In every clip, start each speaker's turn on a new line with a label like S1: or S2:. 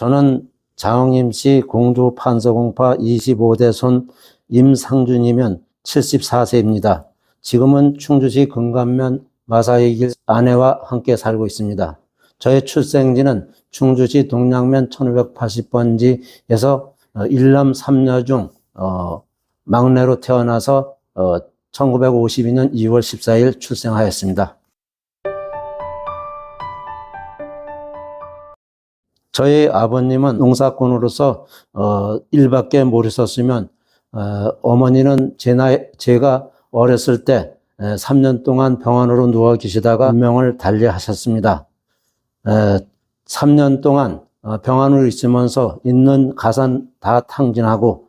S1: 저는 장흥임시 공주 판서공파 25대 손 임상준이면 74세입니다. 지금은 충주시 금감면 마사의 길 아내와 함께 살고 있습니다. 저의 출생지는 충주시 동양면 1580번지에서 일남 3녀 중 막내로 태어나서 1952년 2월 14일 출생하였습니다. 저희 아버님은 농사꾼으로서 일밖에 모르셨으면 어머니는 제가 어렸을 때 3년 동안 병원으로 누워 계시다가 운명을 달리하셨습니다. 3년 동안 병원으로 있으면서 있는 가산 다 탕진하고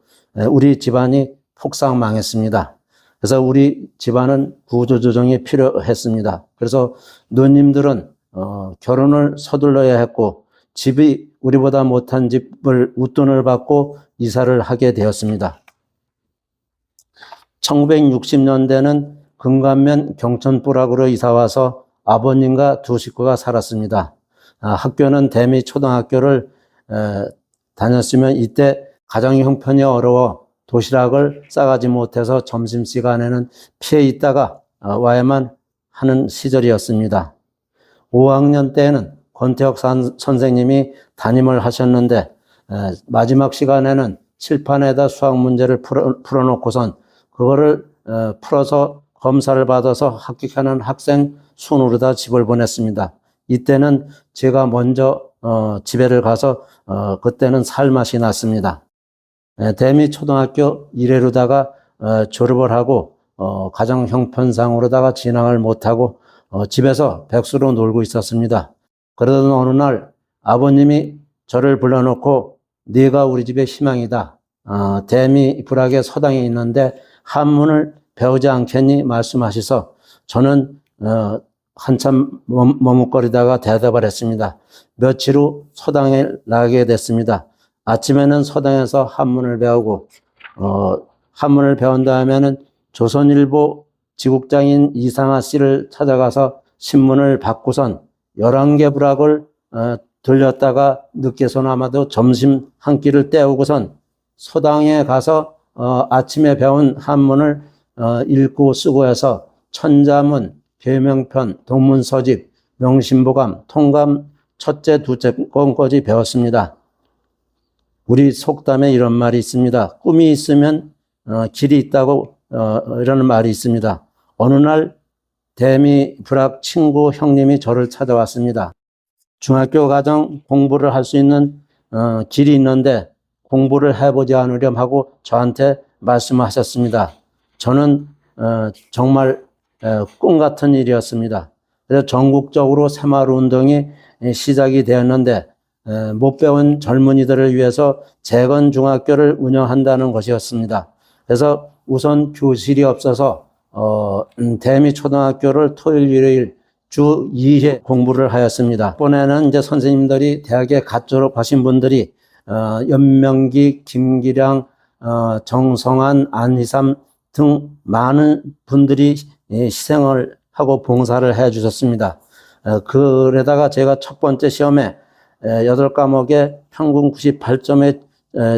S1: 우리 집안이 폭삭망했습니다. 그래서 우리 집안은 구조조정이 필요했습니다. 그래서 누님들은 결혼을 서둘러야 했고 집이 우리보다 못한 집을 웃돈을 받고 이사를 하게 되었습니다. 1960년대는 금감면 경천부락으로 이사와서 아버님과 두 식구가 살았습니다. 학교는 대미 초등학교를 다녔으면 이때 가정 형편이 어려워 도시락을 싸가지 못해서 점심시간에는 피해 있다가 와야만 하는 시절이었습니다. 5학년 때에는 권태혁 선생님이 담임을 하셨는데 마지막 시간에는 칠판에다 수학 문제를 풀어놓고선 그거를 풀어서 검사를 받아서 합격하는 학생 순으로다 집을 보냈습니다. 이때는 제가 먼저 집에를 가서 그때는 살맛이 났습니다. 대미 초등학교 1회로다가 졸업을 하고 가정 형편상으로다가 진학을 못하고 집에서 백수로 놀고 있었습니다. 그러던 어느 날 아버님이 저를 불러놓고 네가 우리 집의 희망이다. 대미 불악의 서당에 있는데 한문을 배우지 않겠니? 말씀하셔서 저는 한참 머뭇거리다가 대답을 했습니다. 며칠 후 서당에 나가게 됐습니다. 아침에는 서당에서 한문을 배우고 한문을 배운 다음에는 조선일보 지국장인 이상하 씨를 찾아가서 신문을 받고선 11개 부락을 들렸다가 늦게서나마도 점심 한 끼를 때우고선 서당에 가서 아침에 배운 한문을 읽고 쓰고 해서 천자문, 계명편, 동문서집, 명심보감, 통감 첫째, 둘째 권까지 배웠습니다. 우리 속담에 이런 말이 있습니다. 꿈이 있으면 길이 있다고 이런 말이 있습니다. 어느 날 대미 불악 친구 형님이 저를 찾아왔습니다. 중학교 가정 공부를 할 수 있는 길이 있는데 공부를 해보지 않으렴 하고 저한테 말씀하셨습니다. 저는 정말 꿈 같은 일이었습니다. 그래서 전국적으로 새마을운동이 시작이 되었는데 못 배운 젊은이들을 위해서 재건중학교를 운영한다는 것이었습니다. 그래서 우선 교실이 없어서 대미 초등학교를 토요일 일요일 주 2회 공부를 하였습니다. 이번에는 이제 선생님들이 대학에 갓 졸업하신 분들이 연명기, 김기량, 정성환, 안희삼 등 많은 분들이 희생을 하고 봉사를 해 주셨습니다. 그러다가 제가 첫 번째 시험에 8과목에 평균 98점의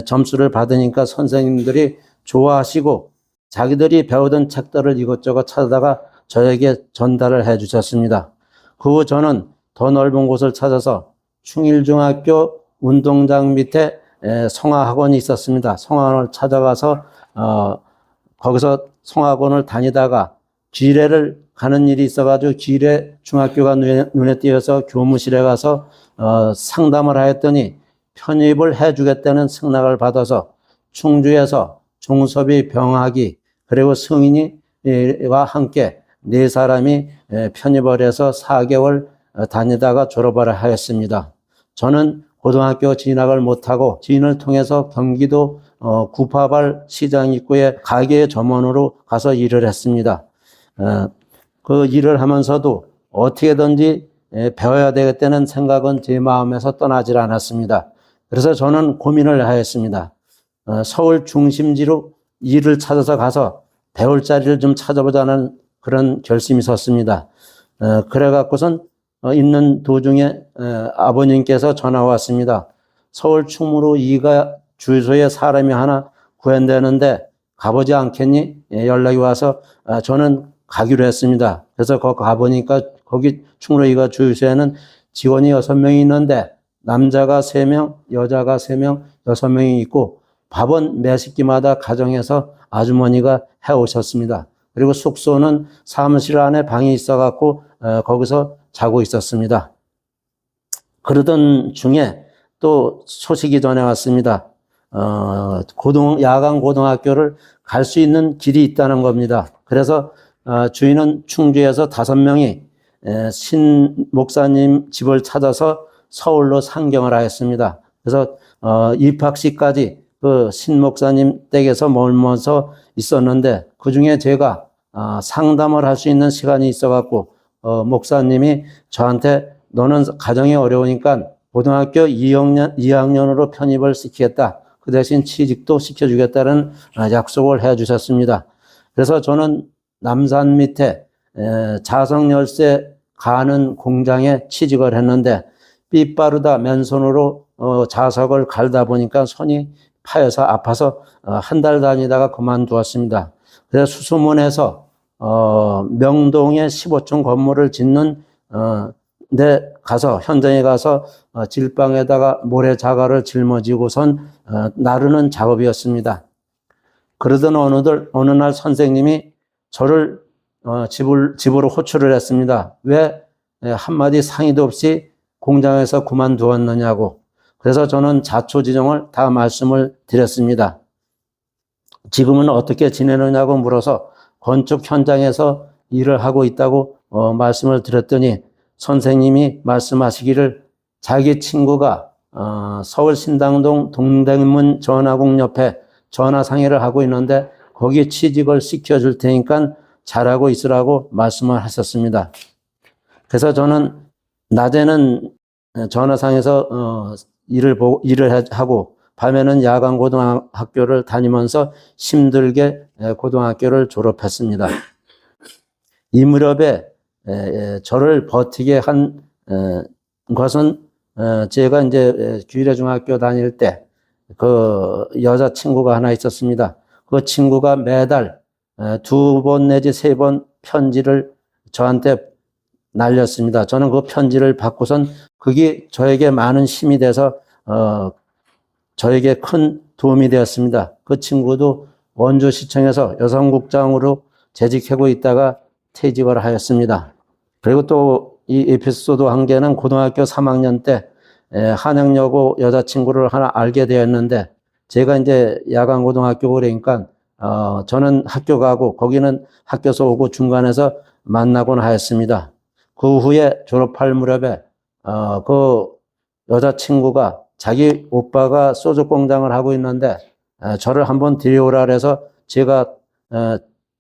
S1: 점수를 받으니까 선생님들이 좋아하시고 자기들이 배우던 책들을 이것저것 찾아다가 저에게 전달을 해 주셨습니다. 그 후 저는 더 넓은 곳을 찾아서 충일중학교 운동장 밑에 성화학원이 있었습니다. 성화학원을 찾아가서 거기서 성화학원을 다니다가 기례를 가는 일이 있어가지고 기례 중학교가 눈에 띄어서 교무실에 가서 상담을 하였더니 편입을 해주겠다는 승낙을 받아서 충주에서 종섭이 병학이 그리고 승인이와 함께 4사람이 편입을 해서 4개월 다니다가 졸업을 하였습니다. 저는 고등학교 진학을 못하고 지인을 통해서 경기도 구파발 시장 입구에 가게 점원으로 가서 일을 했습니다. 그 일을 하면서도 어떻게든지 배워야 되겠다는 생각은 제 마음에서 떠나질 않았습니다. 그래서 저는 고민을 하였습니다. 서울 중심지로 일을 찾아서 가서 배울 자리를 좀 찾아보자는 그런 결심이 섰습니다. 그래 갖고선 있는 도중에 아버님께서 전화가 왔습니다. 서울 충무로 이가 주유소에 사람이 하나 구현되는데 가보지 않겠니? 연락이 와서 저는 가기로 했습니다. 그래서 거기 가보니까 거기 충무로 이가 주유소에는 직원이 6명이 있는데 남자가 3명, 여자가 3명, 6명이 있고 밥은 매 식기마다 가정에서 아주머니가 해오셨습니다. 그리고 숙소는 사무실 안에 방이 있어갖고 거기서 자고 있었습니다. 그러던 중에 또 소식이 전해왔습니다. 야간 고등학교를 갈 수 있는 길이 있다는 겁니다. 그래서 주인은 충주에서 5명이 신 목사님 집을 찾아서 서울로 상경을 하였습니다. 그래서 입학식까지 그 신 목사님 댁에서 머물면서 있었는데 그 중에 제가 상담을 할 수 있는 시간이 있어갖고 목사님이 저한테 너는 가정이 어려우니까 고등학교 2학년으로 편입을 시키겠다. 그 대신 취직도 시켜주겠다는 약속을 해주셨습니다. 그래서 저는 남산 밑에 자석열쇠 가는 공장에 취직을 했는데 삐빠르다 맨손으로 자석을 갈다 보니까 손이 파여서 아파서 한 달 다니다가 그만두었습니다. 그래서 수소문에서 명동에 15층 건물을 짓는 데 가서 현장에 가서 질방에다가 모래자갈을 짊어지고선 나르는 작업이었습니다. 그러던 어느 날 선생님이 저를 집으로 호출을 했습니다. 왜 한마디 상의도 없이 공장에서 그만두었느냐고. 그래서 저는 자초지종을 다 말씀을 드렸습니다. 지금은 어떻게 지내느냐고 물어서 건축 현장에서 일을 하고 있다고 말씀을 드렸더니 선생님이 말씀하시기를 자기 친구가 서울 신당동 동대문 전화국 옆에 전화상회를 하고 있는데 거기 취직을 시켜줄 테니까 잘하고 있으라고 말씀을 하셨습니다. 그래서 저는 낮에는 전화상에서 일을 하고 밤에는 야간 고등학교를 다니면서 힘들게 고등학교를 졸업했습니다. 이 무렵에 저를 버티게 한 것은 제가 이제 규례중학교 다닐 때 그 여자친구가 하나 있었습니다. 그 친구가 매달 2번 내지 3번 편지를 저한테 날렸습니다. 저는 그 편지를 받고선 그게 저에게 많은 힘이 돼서 저에게 큰 도움이 되었습니다. 그 친구도 원주시청에서 여성국장으로 재직하고 있다가 퇴직을 하였습니다. 그리고 또 이 에피소드 한 개는 고등학교 3학년 때 한양여고 여자친구를 하나 알게 되었는데 제가 이제 야간 고등학교 그러니까 저는 학교 가고 거기는 학교에서 오고 중간에서 만나곤 하였습니다. 그 후에 졸업할 무렵에 그 여자친구가 자기 오빠가 소주 공장을 하고 있는데 저를 한번 데려오라 그래서 제가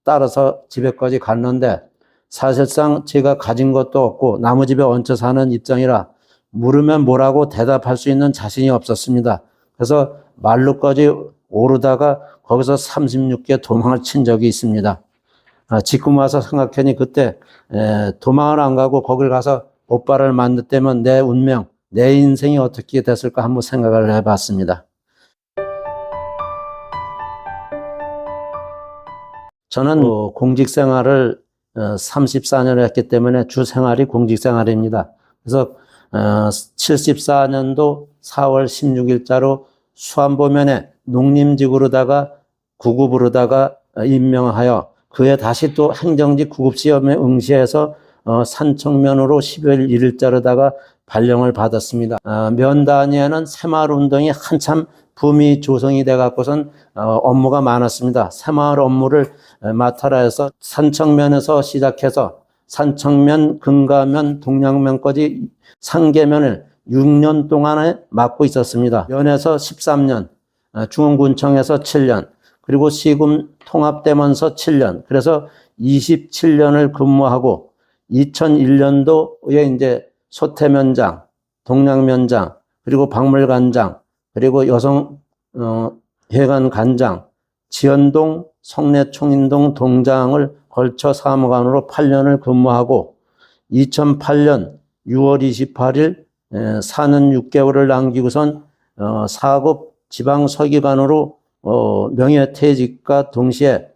S1: 따라서 집에까지 갔는데 사실상 제가 가진 것도 없고 남의 집에 얹혀 사는 입장이라 물으면 뭐라고 대답할 수 있는 자신이 없었습니다. 그래서 말루까지 오르다가 거기서 36개 도망을 친 적이 있습니다. 지금 와서 생각하니 그때 도망을 안 가고 거길 가서 오빠를 만났다면 내 운명, 내 인생이 어떻게 됐을까 한번 생각을 해봤습니다. 저는 공직생활을 34년을 했기 때문에 주 생활이 공직생활입니다. 그래서 74년도 4월 16일자로 수안보면에 농림직으로다가 구급으로다가 임명하여 그에 다시 또 행정직 구급시험에 응시해서 산청면으로 12월 1일자로다가 발령을 받았습니다. 면 단위에는 새마을운동이 한참 붐이 조성이 돼 갖고선 업무가 많았습니다. 새마을 업무를 맡아라 해서 산청면에서 시작해서 산청면, 금가면, 동양면까지 상계면을 6년 동안에 맡고 있었습니다. 면에서 13년, 중흥군청에서 7년, 그리고 시군 통합되면서 7년, 그래서 27년을 근무하고 2001년도에 이제 소태면장, 동양면장, 그리고 박물관장, 그리고 여성회관관장, 지연동, 성내총인동 동장을 걸쳐 사무관으로 8년을 근무하고 2008년 6월 28일 4년 6개월을 남기고선 4급 지방서기관으로 명예퇴직과 동시에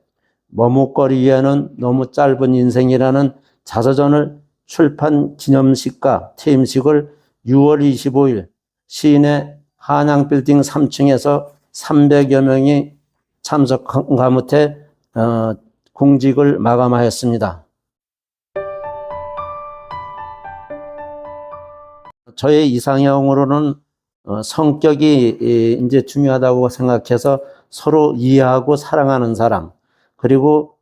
S1: 머뭇거리기에는 너무 짧은 인생이라는 자서전을 출판 기념식과 퇴임식을 6월 25일 시내 한양빌딩 3층에서 300여 명이 참석한 가운데 공직을 마감하였습니다. 저의 이상형으로는 성격이 이제 중요하다고 생각해서 서로 이해하고 사랑하는 사람, 그리고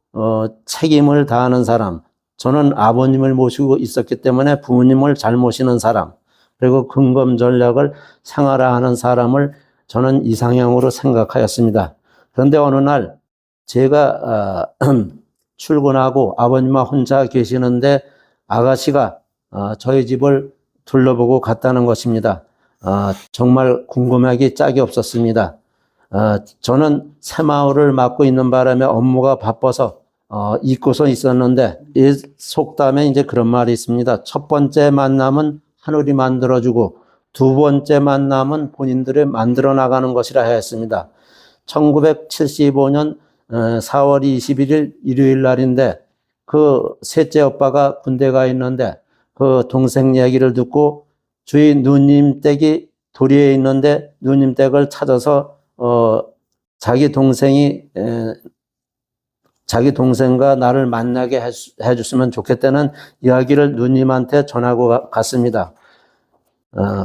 S1: 책임을 다하는 사람. 저는 아버님을 모시고 있었기 때문에 부모님을 잘 모시는 사람, 그리고 근검 전략을 생활화하는 사람을 저는 이상형으로 생각하였습니다. 그런데 어느 날 제가 출근하고 아버님과 혼자 계시는데 아가씨가 저희 집을 둘러보고 갔다는 것입니다. 정말 궁금하기 짝이 없었습니다. 저는 새마을을 맡고 있는 바람에 업무가 바빠서 잊고서 있었는데, 이 속담에 이제 그런 말이 있습니다. 첫 번째 만남은 하늘이 만들어주고 두 번째 만남은 본인들이 만들어 나가는 것이라 했습니다. 1975년 4월 21일 일요일 날인데, 그 셋째 오빠가 군대 가 있는데 그 동생 얘기를 듣고 주위 누님 댁이 도리에 있는데 누님 댁을 찾아서 자기 동생과 나를 만나게 해줬으면 좋겠다는 이야기를 누님한테 전하고 갔습니다.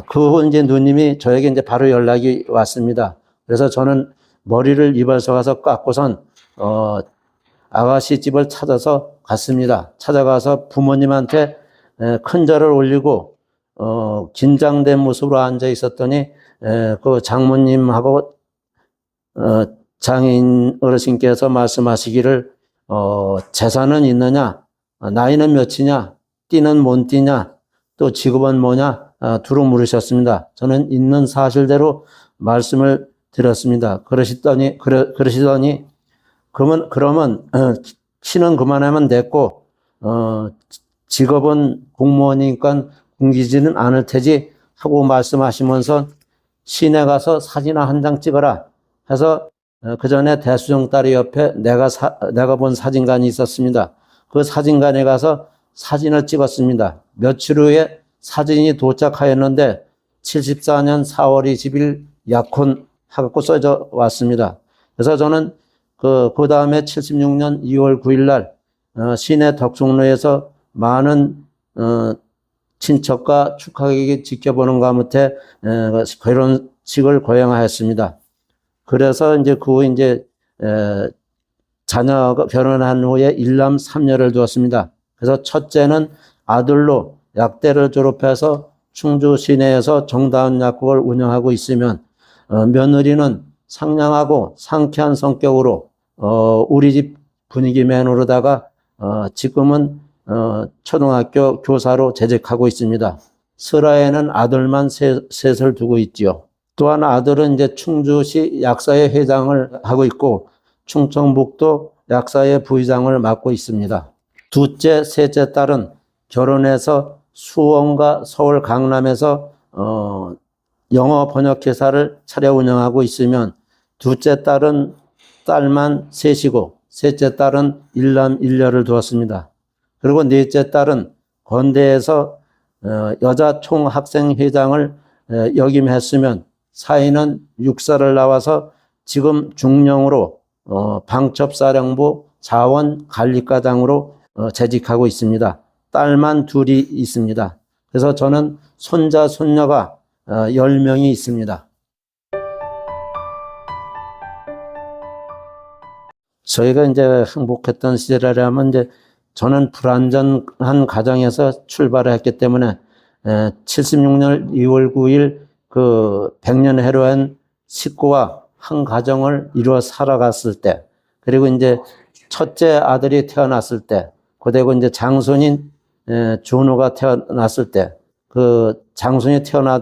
S1: 그 후 이제 누님이 저에게 이제 바로 연락이 왔습니다. 그래서 저는 머리를 이발소 가서 깎고선 아가씨 집을 찾아서 갔습니다. 찾아가서 부모님한테 큰절을 올리고 긴장된 모습으로 앉아 있었더니 그 장모님하고 장인 어르신께서 말씀하시기를 재산은 있느냐, 나이는 몇이냐, 띠는 뭔 띠냐, 또 직업은 뭐냐 두루 물으셨습니다. 저는 있는 사실대로 말씀을 드렸습니다. 그러시더니 그러면 키는 그만하면 됐고 직업은 공무원이니까 굶기지는 않을 테지 하고 말씀하시면서 시내 가서 사진 한 장 찍어라 해서 그 전에 대수정 딸이 옆에 내가 본 사진관이 있었습니다. 그 사진관에 가서 사진을 찍었습니다. 며칠 후에 사진이 도착하였는데 74년 4월 20일 약혼 하고 써져 왔습니다. 그래서 저는 그 다음에 76년 2월 9일 날 시내 덕송로에서 많은 친척과 축하객이 지켜보는 가운데 결혼식을 거행하였습니다. 그래서 이제 그 후 이제 자녀가 결혼한 후에 일남 3녀를 두었습니다. 그래서 첫째는 아들로 약대를 졸업해서 충주 시내에서 정다운 약국을 운영하고 있으면 며느리는 상냥하고 상쾌한 성격으로 우리 집 분위기맨으로다가 지금은 초등학교 교사로 재직하고 있습니다. 슬하에는 아들만 셋을 두고 있지요. 또한 아들은 이제 충주시 약사회 회장을 하고 있고 충청북도 약사회 부의장을 맡고 있습니다. 둘째, 셋째 딸은 결혼해서 수원과 서울 강남에서 영어 번역회사를 차려 운영하고 있으면 둘째 딸만 셋이고 셋째 딸은 일남 일녀를 두었습니다. 그리고 넷째 딸은 건대에서 여자 총학생회장을 역임했으면 사위는 육사를 나와서 지금 중령으로 방첩사령부 자원관리과장으로 재직하고 있습니다. 딸만 둘이 있습니다. 그래서 저는 손자, 손녀가 10명이 있습니다. 저희가 이제 행복했던 시절이라면 이제 저는 불완전한 가정에서 출발을 했기 때문에 76년 2월 9일 그 100년 해로한 식구와 한 가정을 이루어 살아갔을 때, 그리고 이제 첫째 아들이 태어났을 때, 그리고 이제 장손인 준호가 태어났을 때, 그 장손이 태어나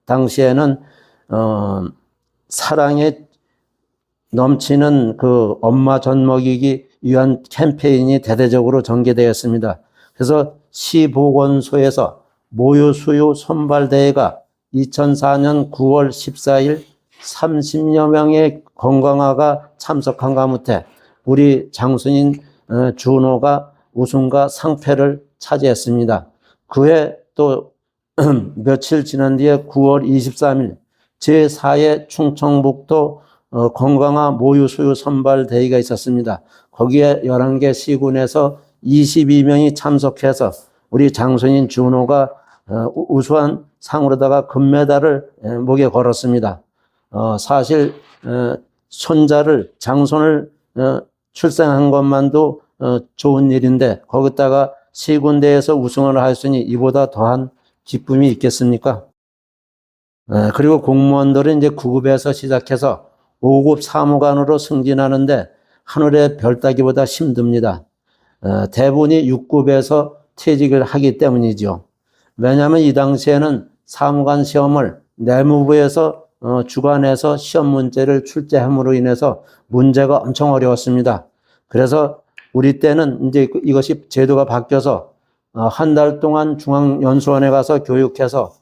S1: 당시에는 사랑에 넘치는 그 엄마 젖 먹이기 위한 캠페인이 대대적으로 전개되었습니다. 그래서 시보건소에서 모유 수유 선발대회가 2004년 9월 14일 30여 명의 건강화가 참석한 가운데 우리 장순인 준호가 우승과 상패를 차지했습니다. 그해 또 며칠 지난 뒤에 9월 23일 제4회 충청북도 건강화 모유 수유 선발 대회가 있었습니다. 거기에 11개 시군에서 22명이 참석해서 우리 장순인 준호가 우수한 상으로다가 금메달을 목에 걸었습니다. 사실 손자를 장손을 출생한 것만도 좋은 일인데 거기다가 시군대에서 우승을 하였으니 이보다 더한 기쁨이 있겠습니까? 그리고 공무원들은 이제 9급에서 시작해서 5급 사무관으로 승진하는데 하늘의 별 따기보다 힘듭니다. 대부분이 6급에서 퇴직을 하기 때문이죠. 왜냐하면 이 당시에는 사무관 시험을 내무부에서 주관해서 시험 문제를 출제함으로 인해서 문제가 엄청 어려웠습니다. 그래서 우리 때는 이제 이것이 제도가 바뀌어서 한 달 동안 중앙연수원에 가서 교육해서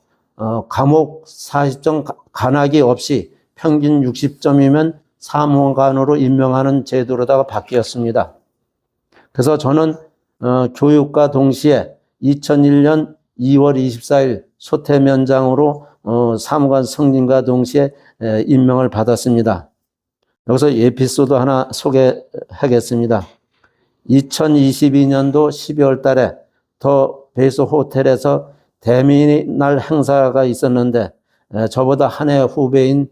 S1: 과목 40점 간학이 없이 평균 60점이면 사무관으로 임명하는 제도로다가 바뀌었습니다. 그래서 저는 교육과 동시에 2001년 2월 24일 소태면장으로 사무관 승진과 동시에 임명을 받았습니다. 여기서 에피소드 하나 소개하겠습니다. 2022년도 12월 달에 더 베이스 호텔에서 대미날 행사가 있었는데 저보다 한 해 후배인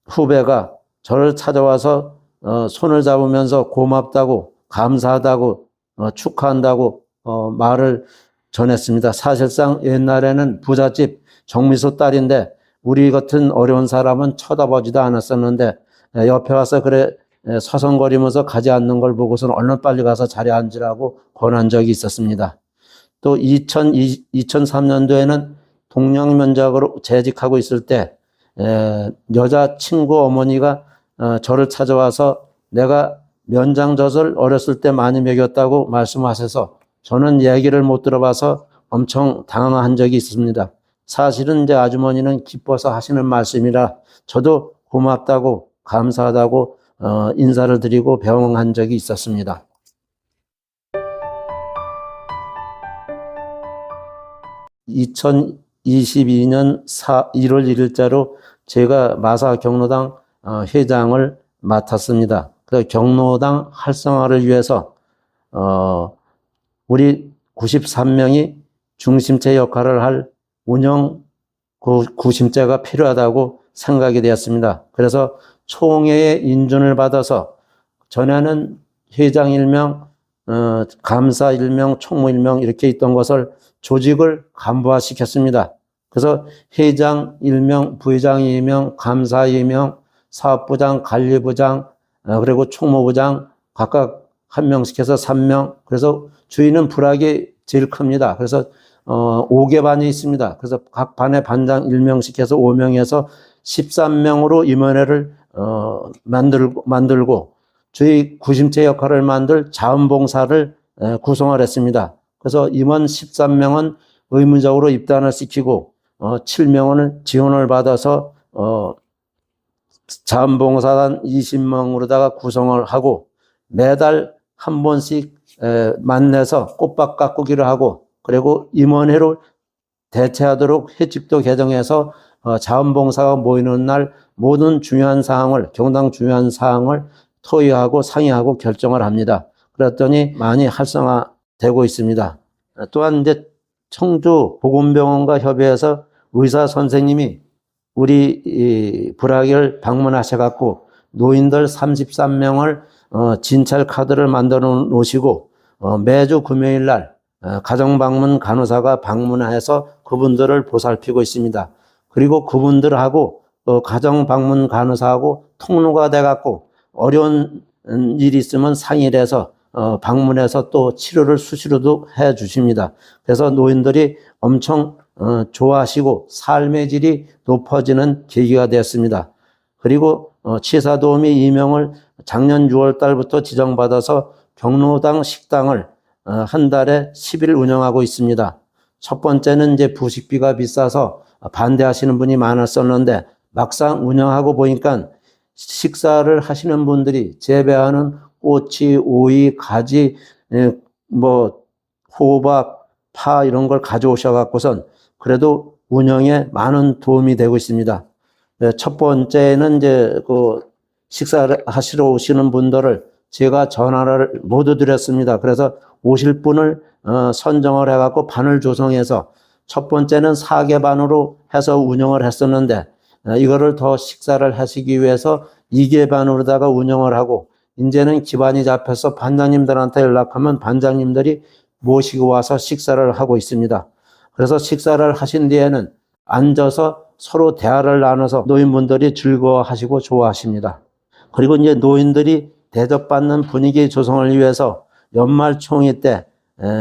S1: 후배가 저를 찾아와서 손을 잡으면서 고맙다고 감사하다고 축하한다고 말을 전했습니다. 사실상 옛날에는 부잣집 정미소 딸인데 우리 같은 어려운 사람은 쳐다보지도 않았었는데 옆에 와서 그래 서성거리면서 가지 않는 걸 보고서는 얼른 빨리 가서 자리에 앉으라고 권한 적이 있었습니다. 또 2003년도에는 동양면접으로 재직하고 있을 때 여자친구 어머니가 저를 찾아와서 내가 면장젖을 어렸을 때 많이 먹였다고 말씀하셔서 저는 얘기를 못 들어봐서 엄청 당황한 적이 있습니다. 사실은 이제 아주머니는 기뻐서 하시는 말씀이라 저도 고맙다고 감사하다고 인사를 드리고 배웅한 적이 있었습니다. (2022년 1월 1일자로) 제가 마사 경로당 회장을 맡았습니다. 그래서 경로당 활성화를 위해서 우리 93명이 중심체 역할을 할 운영 구심체가 필요하다고 생각이 되었습니다. 그래서 총회의 인준을 받아서 전에는 회장 1명, 감사 1명, 총무 1명 이렇게 있던 것을 조직을 간부화시켰습니다. 그래서 회장 1명, 부회장 2명, 감사 2명, 사업부장, 관리부장, 그리고 총무부장 각각 1명씩 해서 3명. 그래서 주인은 부락이 제일 큽니다. 그래서 5개 반이 있습니다. 그래서 각 반에 반장 1명씩 해서 5명에서 13명으로 임원회를 만들고 저희 구심체 역할을 만들 자원봉사를 구성을 했습니다. 그래서 임원 13명은 의무적으로 입단을 시키고 7명은 지원을 받아서 자원봉사단 20명으로다가 구성을 하고 매달 한 번씩 만나서 꽃밭 가꾸기를 하고 그리고 임원회로 대체하도록 회칙도 개정해서 자원봉사가 모이는 날 모든 중요한 사항을 경당 중요한 사항을 토의하고 상의하고 결정을 합니다. 그랬더니 많이 활성화되고 있습니다. 또한 이제 청주 보건병원과 협의해서 의사 선생님이 우리 불악을 방문하셔갖고 노인들 33명을 진찰 카드를 만들어 놓으시고 매주 금요일 날 가정방문 간호사가 방문해서 그분들을 보살피고 있습니다. 그리고 그분들하고 가정방문 간호사하고 통로가 돼갖고 어려운 일이 있으면 상의를 해서 방문해서 또 치료를 수시로도 해 주십니다. 그래서 노인들이 엄청 좋아하시고 삶의 질이 높아지는 계기가 되었습니다. 그리고 치사도우미 2명을 작년 6월 달부터 지정받아서 경로당 식당을 한 달에 10일 운영하고 있습니다. 첫 번째는 이제 부식비가 비싸서 반대하시는 분이 많았었는데 막상 운영하고 보니까 식사를 하시는 분들이 재배하는 꼬치, 오이, 가지, 뭐 호박, 파 이런 걸 가져오셔 갖고선 그래도 운영에 많은 도움이 되고 있습니다. 첫 번째는 이제 그 식사를 하시러 오시는 분들을 제가 전화를 모두 드렸습니다. 그래서 오실 분을 선정을 해갖고 반을 조성해서 첫 번째는 4개 반으로 해서 운영을 했었는데 이거를 더 식사를 하시기 위해서 2개 반으로다가 운영을 하고 이제는 기반이 잡혀서 반장님들한테 연락하면 반장님들이 모시고 와서 식사를 하고 있습니다. 그래서 식사를 하신 뒤에는 앉아서 서로 대화를 나눠서 노인분들이 즐거워하시고 좋아하십니다. 그리고 이제 노인들이 대접받는 분위기 조성을 위해서 연말 총회 때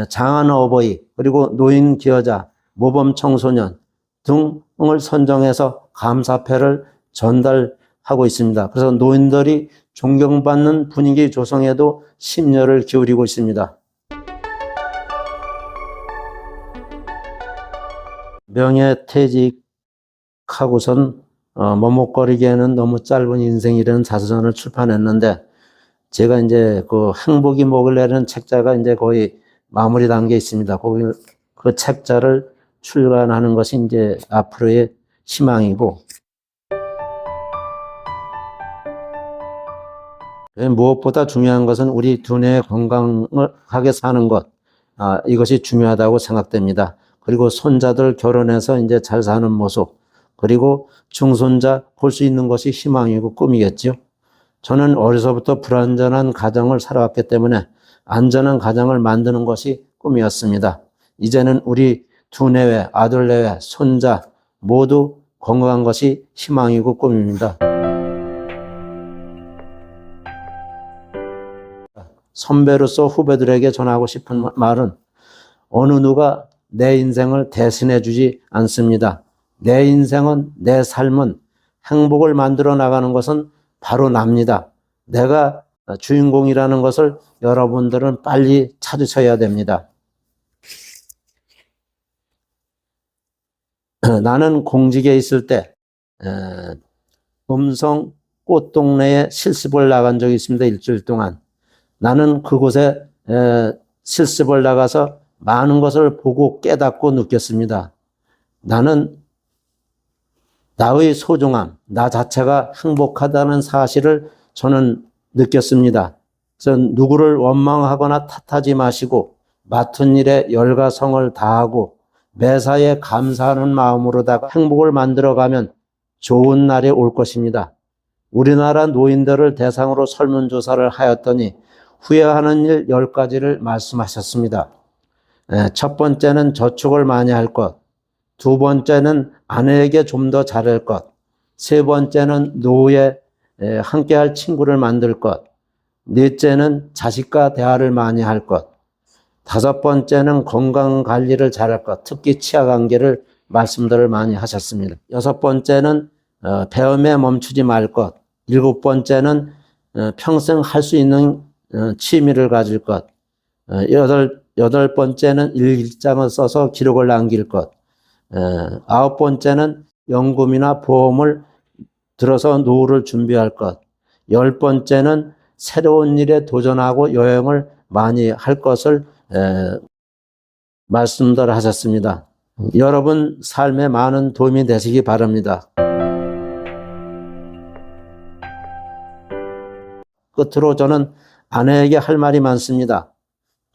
S1: 장안 어버이 그리고 노인 기여자, 모범 청소년 등을 선정해서 감사패를 전달하고 있습니다. 그래서 노인들이 존경받는 분위기 조성에도 심려를 기울이고 있습니다. 명예퇴직하고선 머뭇거리기에는 너무 짧은 인생이라는 자서전을 출판했는데 제가 이제 그 행복이 목을 내리는 책자가 이제 거의 마무리 단계에 있습니다. 거기 그 책자를 출간하는 것이 이제 앞으로의 희망이고 무엇보다 중요한 것은 우리 두뇌의 건강하게 사는 것 이것이 중요하다고 생각됩니다. 그리고 손자들 결혼해서 이제 잘 사는 모습 그리고 중손자 볼 수 있는 것이 희망이고 꿈이겠죠. 저는 어려서부터 불안전한 가정을 살아왔기 때문에 안전한 가정을 만드는 것이 꿈이었습니다. 이제는 우리 두뇌외, 아들내외, 손자 모두 건강한 것이 희망이고 꿈입니다. 선배로서 후배들에게 전하고 싶은 말은 어느 누가 내 인생을 대신해 주지 않습니다. 내 인생은, 내 삶은 행복을 만들어 나가는 것은 바로 납니다. 내가 주인공이라는 것을 여러분들은 빨리 찾으셔야 됩니다. 나는 공직에 있을 때 음성 꽃동네에 실습을 나간 적이 있습니다. 일주일 동안. 나는 그곳에 실습을 나가서 많은 것을 보고 깨닫고 느꼈습니다. 나는 나의 소중함, 나 자체가 행복하다는 사실을 저는 느꼈습니다. 그래서 누구를 원망하거나 탓하지 마시고 맡은 일에 열과 성을 다하고 매사에 감사하는 마음으로다가 행복을 만들어가면 좋은 날이 올 것입니다. 우리나라 노인들을 대상으로 설문조사를 하였더니 후회하는 일 10가지를 말씀하셨습니다. 첫 번째는 저축을 많이 할 것, 두 번째는 아내에게 좀 더 잘할 것, 세 번째는 노후에 함께할 친구를 만들 것, 넷째는 자식과 대화를 많이 할 것, 다섯 번째는 건강 관리를 잘할 것, 특히 치아 관계를 말씀들을 많이 하셨습니다. 여섯 번째는 배움에 멈추지 말 것, 일곱 번째는 평생 할 수 있는 취미를 가질 것, 여덟 번째는 일기장을 써서 기록을 남길 것, 아홉 번째는 연금이나 보험을 들어서 노후를 준비할 것, 열 번째는 새로운 일에 도전하고 여행을 많이 할 것을 말씀들 하셨습니다. 여러분 삶에 많은 도움이 되시기 바랍니다. 끝으로 저는 아내에게 할 말이 많습니다.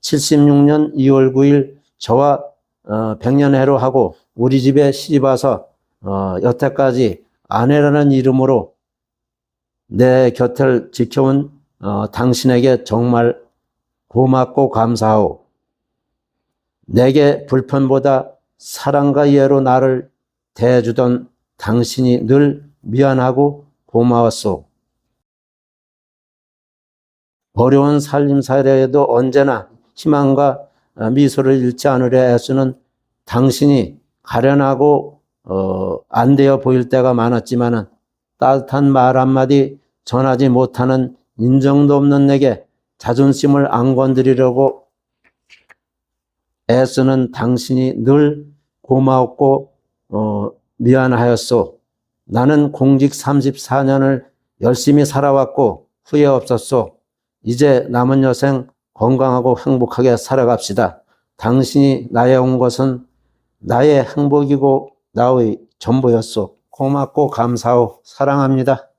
S1: 76년 2월 9일 저와 100년 해로하고 우리 집에 시집와서 여태까지 아내라는 이름으로 내 곁을 지켜온 당신에게 정말 고맙고 감사하오. 내게 불편보다 사랑과 이해로 나를 대해주던 당신이 늘 미안하고 고마웠소. 어려운 살림살이에도 언제나 희망과 미소를 잃지 않으려 애쓰는 당신이 가련하고 안 되어 보일 때가 많았지만 따뜻한 말 한마디 전하지 못하는 인정도 없는 내게 자존심을 안 건드리려고 애쓰는 당신이 늘 고마웠고 미안하였소. 나는 공직 34년을 열심히 살아왔고 후회 없었소. 이제 남은 여생 건강하고 행복하게 살아갑시다. 당신이 나에 온 것은 나의 행복이고 나의 전부였소. 고맙고 감사하고 사랑합니다.